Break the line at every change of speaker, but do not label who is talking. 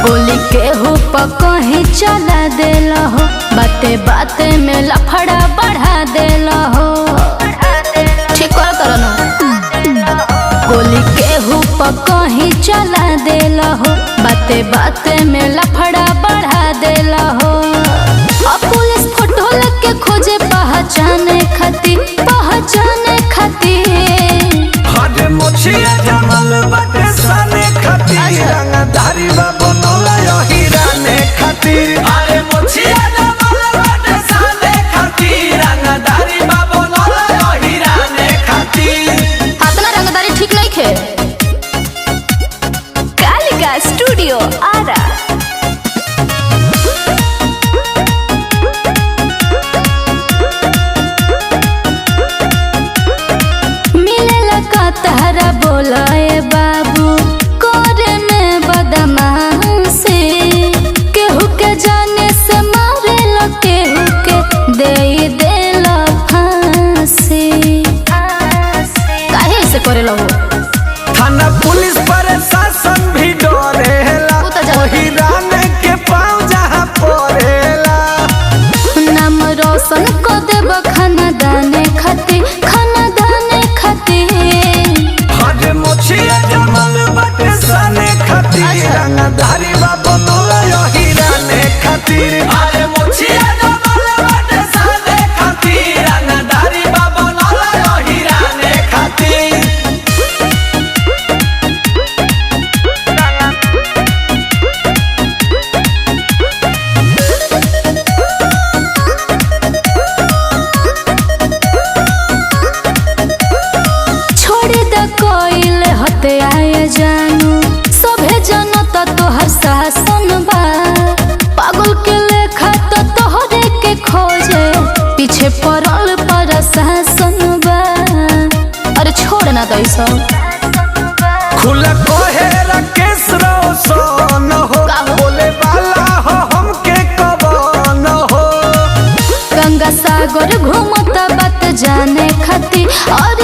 गोली केहू पर कहीं चला देला हो, बाते बाते में लफड़ा बढ़ा देला हो। ठीक कर ना। गोली केहू पर कहीं चला देला हो, बाते बाते में लफड़ा बढ़ा देला हो। अब पुलिस फोटो लेके खोजे पहचाने खातिर
हरे मोछिया जमल बाटे साने खातिर रंगदारी बनौला हीरा ने खातिर। अरे मोछिया जमल बाटे साने खातिर रंगदारी बनौला हीरा ने खातिर।
अपना रंगदारी ठीक नहीं खे। कालिका स्टूडियो आरा। तहरा बोलाए बाबू कोरे में बदमाशी, केहू के जाने से मारे लो, केहू के दे लो फांसी। काहे से करे लो?
थाना पुलिस प्रशासन भी डरेला, वही राने के पाँव जहाँ पड़ेला।
नाम रोशन को देब खाना दाने खातिर।
मोछिया जमल बाटे साने खातिर रंगदारी बनौला हीरा ने खातिर। अरे मोछिया जमल बाटे साने खातिर रंगदारी बनौला हीरा ने खातिर।
हते आए जानू सभे जनता तोहर शासन बा, पागल के लेखा तो तोहरे के खोजे, पीछे पड़ल प्रशासन बा। अरे छोड़ ना दई सब।
खुला कोहेरा केस रोशन हो, बोले वाला हो हमके कवन हो।
गंगा सागर घूमता बात जाने खातिर। और